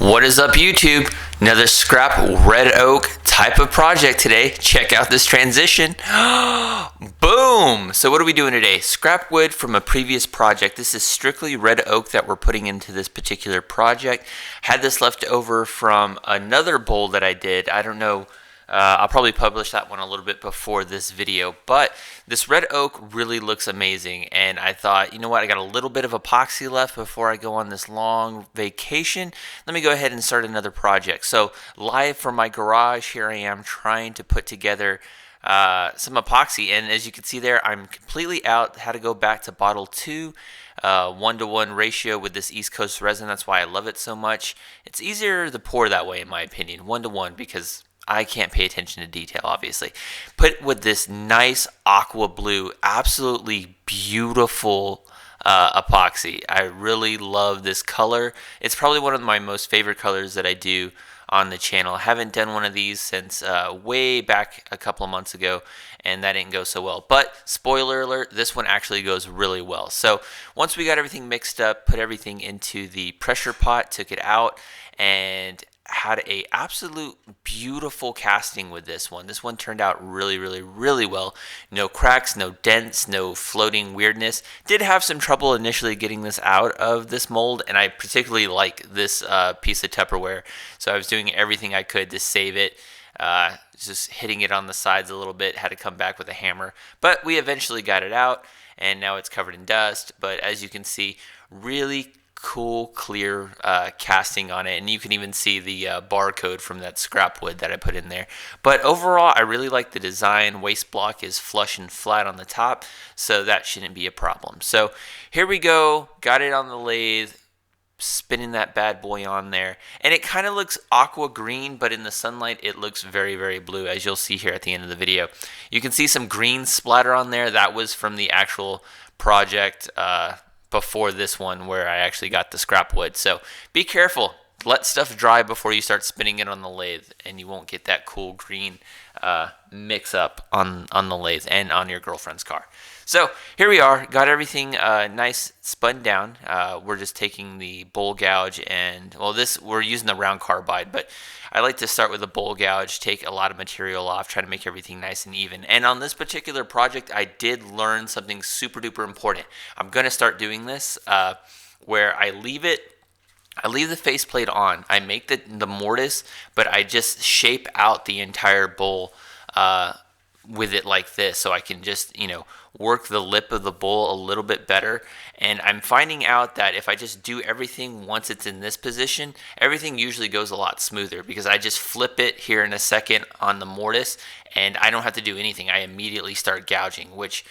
What is up, YouTube? Another scrap red oak type of project today. Check out this transition. Boom! So what are we doing today? Scrap wood from a previous project. This is strictly red oak that we're putting into this particular project. Had this left over from another bowl that I did. I don't know. I'll probably publish that one a little bit before this video, but this red oak really looks amazing, and I thought, you know what, I got a little bit of epoxy left before I go on this long vacation. Let me go ahead and start another project. So live from my garage, here I am trying to put together some epoxy, and as you can see there, I'm completely out. Had to go back to bottle 2, 1-to-1 ratio with this East Coast resin. That's why I love it so much. It's easier to pour that way, in my opinion, 1-to-1, because I can't pay attention to detail, obviously. Put with this nice aqua blue, absolutely beautiful epoxy. I really love this color. It's probably one of my most favorite colors that I do on the channel. I haven't done one of these since way back a couple of months ago, and that didn't go so well. But spoiler alert, this one actually goes really well. So once we got everything mixed up, put everything into the pressure pot, took it out, and had a absolute beautiful casting with this one. This one turned out really well. No cracks, no dents, no floating weirdness. Did have some trouble initially getting this out of this mold, and I particularly like this piece of Tupperware, so I was doing everything I could to save it. Just hitting it on the sides a little bit, had to come back with a hammer, but we eventually got it out, and now it's covered in dust. But as you can see, really cool clear casting on it, and you can even see the barcode from that scrap wood that I put in there. But overall, I really like the design. Waste block is flush and flat on the top, so that shouldn't be a problem. So here we go, got it on the lathe, spinning that bad boy on there, and it kind of looks aqua green, but in the sunlight it looks very blue, as you'll see here at the end of the video. You can see some green splatter on there. That was from the actual project before this one, where I actually got the scrap wood. So be careful, let stuff dry before you start spinning it on the lathe, and you won't get that cool green mix up on the lathe and on your girlfriend's car. So here we are, got everything nice spun down. We're just taking the bowl gouge, and well, we're using the round carbide, but I like to start with the bowl gouge, take a lot of material off, try to make everything nice and even. And on this particular project, I did learn something super duper important. I'm going to start doing this where I leave the faceplate on. I make the mortise, but I just shape out the entire bowl with it like this, so I can just, work the lip of the bowl a little bit better. And I'm finding out that if I just do everything once it's in this position, everything usually goes a lot smoother, because I just flip it here in a second on the mortise, and I don't have to do anything. I immediately start gouging, which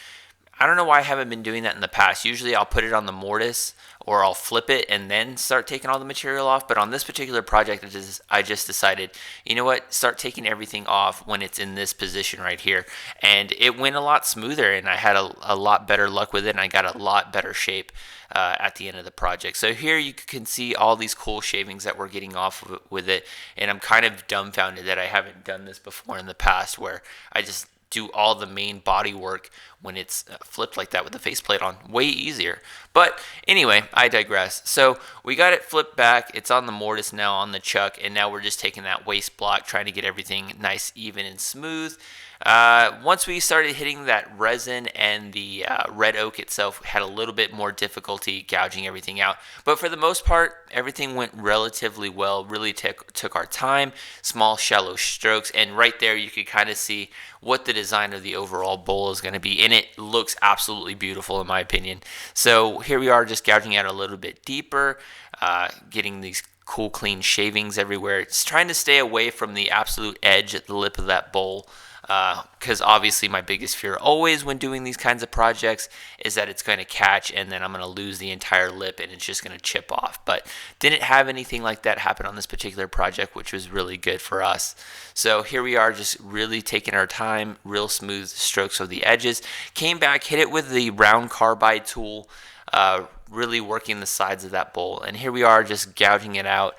I don't know why I haven't been doing that in the past. Usually I'll put it on the mortise, or I'll flip it and then start taking all the material off. But on this particular project, I just decided, you know what, start taking everything off when it's in this position right here. And it went a lot smoother, and I had a lot better luck with it, and I got a lot better shape at the end of the project. So here you can see all these cool shavings that we're getting off with it. And I'm kind of dumbfounded that I haven't done this before in the past, where I just do all the main body work when it's flipped like that with the faceplate on. Way easier. But anyway, I digress. So we got it flipped back. It's on the mortise now, on the chuck, and now we're just taking that waste block, trying to get everything nice, even, and smooth. Once we started hitting that resin and the red oak itself, had a little bit more difficulty gouging everything out. But for the most part, everything went relatively well. Really took our time, small, shallow strokes. And right there, you could kind of see what the design of the overall bowl is going to be. And it looks absolutely beautiful, in my opinion. So here we are, just gouging out a little bit deeper, getting these cool, clean shavings everywhere. It's trying to stay away from the absolute edge at the lip of that bowl. Because obviously my biggest fear always when doing these kinds of projects is that it's going to catch, and then I'm going to lose the entire lip and it's just going to chip off. But didn't have anything like that happen on this particular project, which was really good for us. So here we are, just really taking our time, real smooth strokes of the edges. Came back, hit it with the round carbide tool, really working the sides of that bowl. And here we are, just gouging it out.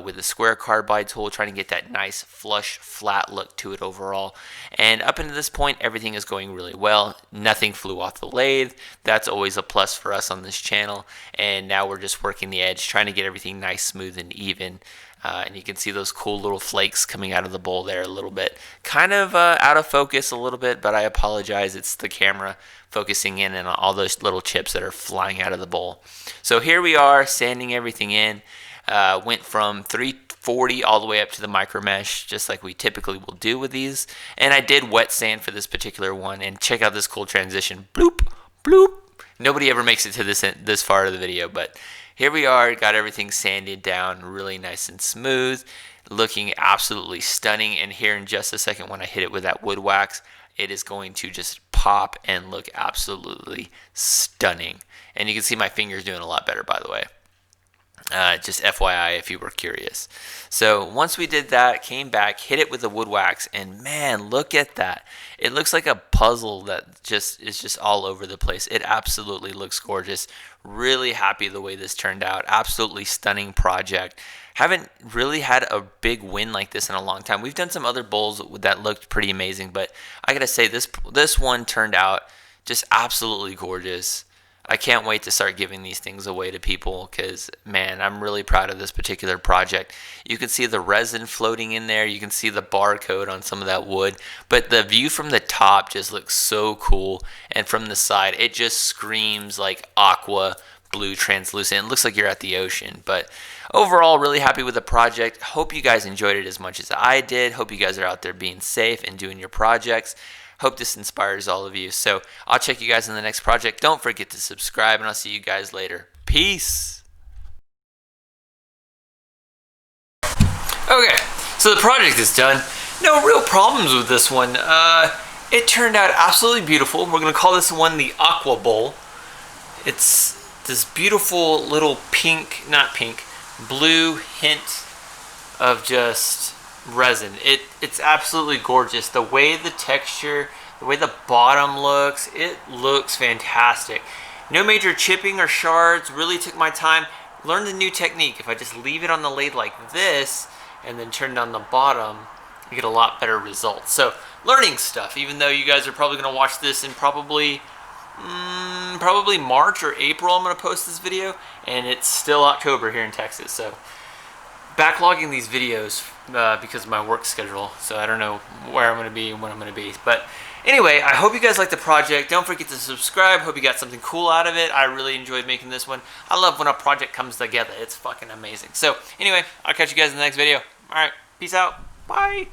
with a square carbide tool, trying to get that nice flush flat look to it overall. And up until this point, everything is going really well. Nothing flew off the lathe. That's always a plus for us on this channel. And now we're just working the edge, trying to get everything nice, smooth, and even. And you can see those cool little flakes coming out of the bowl there a little bit. Kind of out of focus a little bit, but I apologize. It's the camera focusing in and all those little chips that are flying out of the bowl. So here we are, sanding everything in. Went from 340 all the way up to the micro mesh, just like we typically will do with these. And I did wet sand for this particular one. And check out this cool transition. Bloop, bloop. Nobody ever makes it to this far of the video, but here we are, got everything sanded down really nice and smooth, looking absolutely stunning. And here in just a second, when I hit it with that wood wax, it is going to just pop and look absolutely stunning. And you can see my fingers doing a lot better, by the way. Just FYI if you were curious. So once we did that, came back, hit it with the wood wax, and man, look at that. It looks like a puzzle that is just all over the place. It absolutely looks gorgeous. Really happy the way this turned out. Absolutely stunning project. Haven't really had a big win like this in a long time. We've done some other bowls that looked pretty amazing, but I gotta say this one turned out just absolutely gorgeous. I can't wait to start giving these things away to people because, man, I'm really proud of this particular project. You can see the resin floating in there. You can see the barcode on some of that wood. But the view from the top just looks so cool. And from the side, it just screams like aqua blue translucent. It looks like you're at the ocean. But overall, really happy with the project. Hope you guys enjoyed it as much as I did. Hope you guys are out there being safe and doing your projects. Hope this inspires all of you. So I'll check you guys in the next project. Don't forget to subscribe, and I'll see you guys later. Peace. Okay, so the project is done. No real problems with this one. It turned out absolutely beautiful. We're going to call this one the Aqua Bowl. It's this beautiful little blue hint of just resin. It's absolutely gorgeous. The way the texture, the way the bottom looks, it looks fantastic. No major chipping or shards. Really took my time. Learned a new technique. If I just leave it on the lathe like this and then turn down the bottom, you get a lot better results. So learning stuff, even though you guys are probably going to watch this in probably March or April. I'm going to post this video, and it's still October here in Texas. So backlogging these videos because of my work schedule, so I don't know where I'm going to be and when I'm going to be. But anyway, I hope you guys like the project. Don't forget to subscribe. Hope you got something cool out of it. I really enjoyed making this one. I love when a project comes together. It's fucking amazing. So anyway, I'll catch you guys in the next video. All right, peace out. Bye.